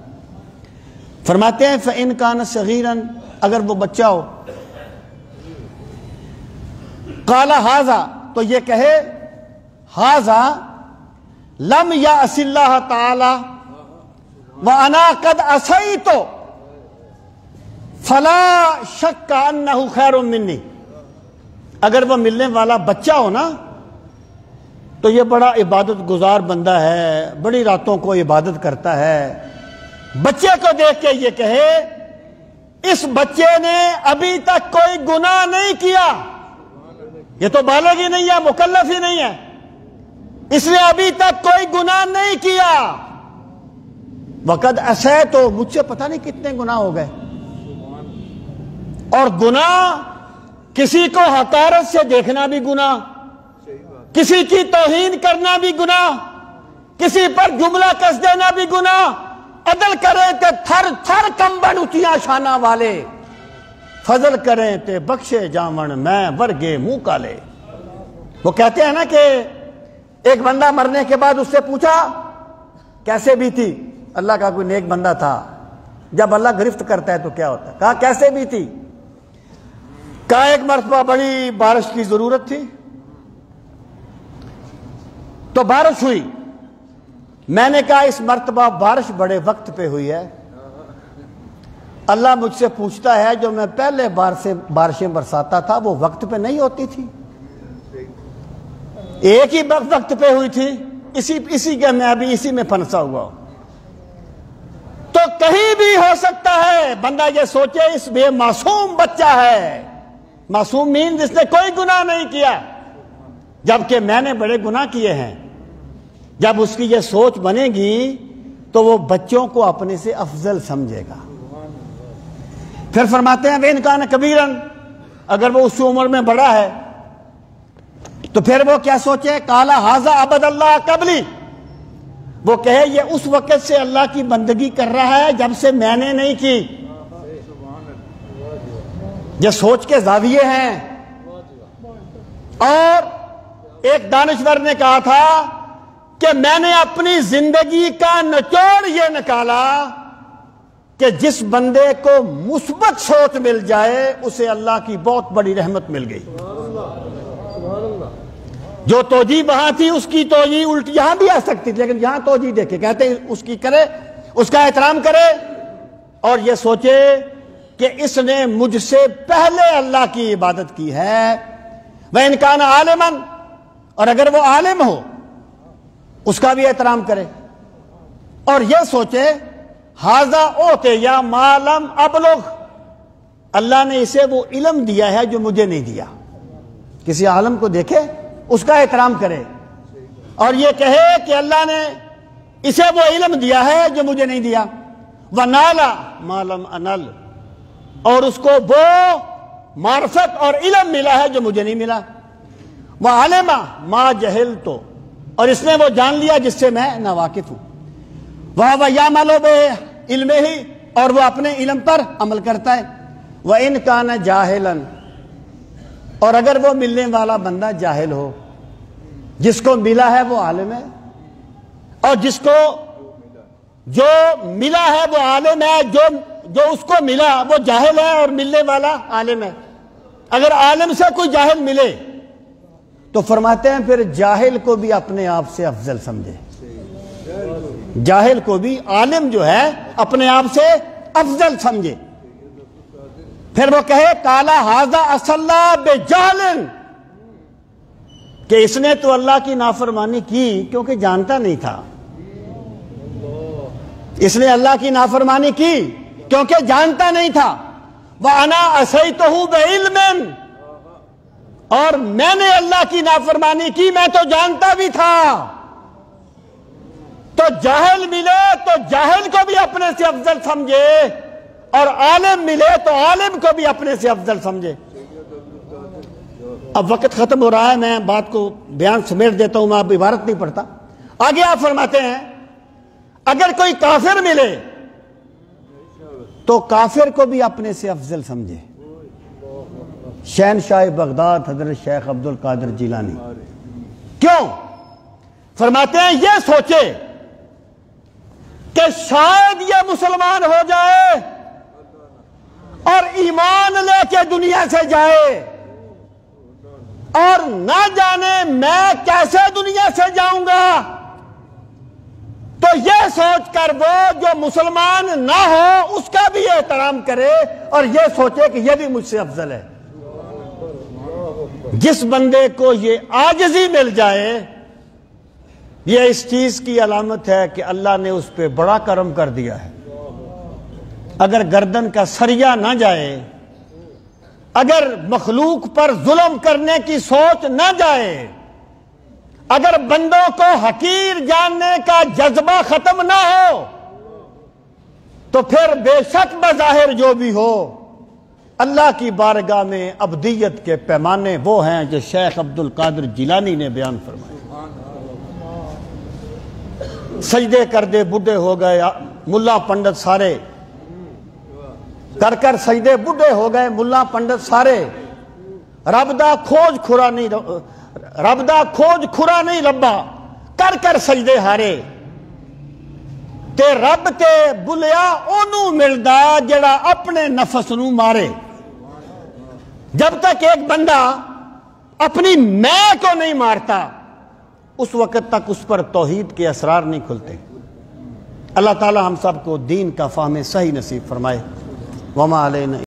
فرماتے ہیں فَإِنْ كَانَ صَغِيرًا، اگر وہ بچہ ہو، قَالَ هَذَا، تو یہ کہے هَذَا لَمْ يَعْصِ اللَّهَ تَعَالَى وَأَنَا قَدْ عَصَيْتُ فَلَا شَكَّ أَنَّهُ خَيْرٌ مِّنِّي۔ اگر وہ ملنے والا بچہ ہو نا تو یہ بڑا عبادت گزار بندہ ہے، بڑی راتوں کو عبادت کرتا ہے، بچے کو دیکھ کے یہ کہے اس بچے نے ابھی تک کوئی گناہ نہیں کیا، یہ تو بالغ ہی نہیں ہے، مکلف ہی نہیں ہے، اس نے ابھی تک کوئی گناہ نہیں کیا۔ وقد عصیت، مجھ سے پتہ نہیں کتنے گناہ ہو گئے، اور گناہ کسی کو حقارت سے دیکھنا بھی گناہ، کسی کی توہین کرنا بھی گناہ، کسی پر جملہ کس دینا بھی گناہ۔ عدل کریں تے تھر تھر کمبن اچیاں شانہ والے، فضل کریں تے بخشے جامن میں ورگے منہ کالے۔ وہ کہتے ہیں نا کہ ایک بندہ مرنے کے بعد اس سے پوچھا کیسے بھی تھی، اللہ کا کوئی نیک بندہ تھا، جب اللہ گرفت کرتا ہے تو کیا ہوتا ہے؟ کہا کیسے بھی تھی؟ کہا ایک مرتبہ بڑی بارش کی ضرورت تھی تو بارش ہوئی، میں نے کہا اس مرتبہ بارش بڑے وقت پہ ہوئی ہے، اللہ مجھ سے پوچھتا ہے جو میں پہلے بار سے بارشیں برساتا تھا وہ وقت پہ نہیں ہوتی تھی، ایک ہی وقت پہ ہوئی تھی، اسی کے میں ابھی اسی میں پھنسا ہوا ہوں۔ تو کہیں بھی ہو سکتا ہے، بندہ یہ سوچے اس بے معصوم بچہ ہے، معصوم مین جس نے کوئی گناہ نہیں کیا، جبکہ میں نے بڑے گناہ کیے ہیں۔ جب اس کی یہ سوچ بنے گی تو وہ بچوں کو اپنے سے افضل سمجھے گا۔ پھر فرماتے ہیں وَإِنْ كَانَ كَبِيرًا، اگر وہ اس عمر میں بڑا ہے تو پھر وہ کیا سوچے؟ قَالَ هَذَا عَبَدَ اللَّهَ قَبْلِي، وہ کہے یہ اس وقت سے اللہ کی بندگی کر رہا ہے جب سے میں نے نہیں کی۔ یہ سوچ کے زاویے ہیں۔ اور ایک دانشور نے کہا تھا کہ میں نے اپنی زندگی کا نچوڑ یہ نکالا کہ جس بندے کو مثبت سوچ مل جائے اسے اللہ کی بہت بڑی رحمت مل گئی۔ جو توجیہ وہاں تھی اس کی توجیہ الٹی یہاں بھی آ سکتی تھی، لیکن یہاں توجیہ دیکھے کہتے ہیں اس کی کرے، اس کا احترام کرے، اور یہ سوچے کہ اس نے مجھ سے پہلے اللہ کی عبادت کی ہے۔ وَإِنْ كَانَ عَالِمًا، اور اگر وہ عالم ہو اس کا بھی احترام کرے، اور یہ سوچے ہاذا اوتے یا ما لم ابلغ، اللہ نے اسے وہ علم دیا ہے جو مجھے نہیں دیا۔ کسی عالم کو دیکھے اس کا احترام کرے اور یہ کہے کہ اللہ نے اسے وہ علم دیا ہے جو مجھے نہیں دیا۔ وَنَالَ مَا لَمْ أَنَلْ، اور اس کو وہ معرفت اور علم ملا ہے جو مجھے نہیں ملا۔ وَعَلِمَ مَا جَهِلْتُ، اور اس نے وہ جان لیا جس سے میں ناواقف ہوں۔ وَهُوَ يَعْمَلُ بِعِلْمِهِ، اور وہ اپنے علم پر عمل کرتا ہے۔ وَإِنْ كَانَ جَاهِلًا، اور اگر وہ ملنے والا بندہ جاہل ہو، جس کو ملا ہے وہ عالم ہے، اور جس کو جو ملا ہے وہ عالم ہے، جو اس کو ملا وہ جاہل ہے اور ملنے والا عالم ہے۔ اگر عالم سے کوئی جاہل ملے تو فرماتے ہیں پھر جاہل کو بھی اپنے آپ سے افضل سمجھے، جاہل کو بھی عالم جو ہے اپنے آپ سے افضل سمجھے۔ پھر وہ کہے کالا ہاذا اصلا بجہل، کہ اس نے تو اللہ کی نافرمانی کی کیونکہ جانتا نہیں تھا، اس نے اللہ کی نافرمانی کی کیونکہ جانتا نہیں تھا۔ وَأَنَا عَصَيْتُهُ بِعِلْمٍ، اور میں نے اللہ کی نافرمانی کی، میں تو جانتا بھی تھا، تو جاہل ملے تو جاہل کو بھی اپنے سے افضل سمجھے، اور عالم ملے تو عالم کو بھی اپنے سے افضل سمجھے۔ اب وقت ختم ہو رہا ہے، میں بات کو بیان سمیٹ دیتا ہوں، میں اب عبارت نہیں پڑھتا۔ آگے آپ فرماتے ہیں اگر کوئی کافر ملے تو کافر کو بھی اپنے سے افضل سمجھے۔ شہنشاہ بغداد حضرت شیخ عبد القادر جیلانی کیوں؟ فرماتے ہیں یہ سوچے کہ شاید یہ مسلمان ہو جائے اور ایمان لے کے دنیا سے جائے، اور نہ جانے میں کیسے دنیا سے جاؤں گا، تو یہ سوچ کر وہ جو مسلمان نہ ہو اس کا بھی احترام کرے اور یہ سوچے کہ یہ بھی مجھ سے افضل ہے۔ جس بندے کو یہ عاجزی مل جائے، یہ اس چیز کی علامت ہے کہ اللہ نے اس پہ بڑا کرم کر دیا ہے۔ اگر گردن کا سریا نہ جائے، اگر مخلوق پر ظلم کرنے کی سوچ نہ جائے، اگر بندوں کو حقیر جاننے کا جذبہ ختم نہ ہو، تو پھر بے شک بظاہر جو بھی ہو اللہ کی بارگاہ میں ابدیت کے پیمانے وہ ہیں جو شیخ عبد القادر جیلانی نے بیان فرمائے۔ سجدے کر دے بڈھے ہو گئے ملا پنڈت سارے، کر کر سجدے بڈھے ہو گئے ملا پنڈت سارے، رب دا کھوج کھرا نہیں لبا، کر کر سجدے ہارے، تے رب تے بلیا اونوں ملدا جڑا اپنے نفس نو مارے۔ جب تک ایک بندہ اپنی میں کو نہیں مارتا اس وقت تک اس پر توحید کے اسرار نہیں کھلتے۔ اللہ تعالی ہم سب کو دین کا فہم صحیح نصیب فرمائے۔ وما علینا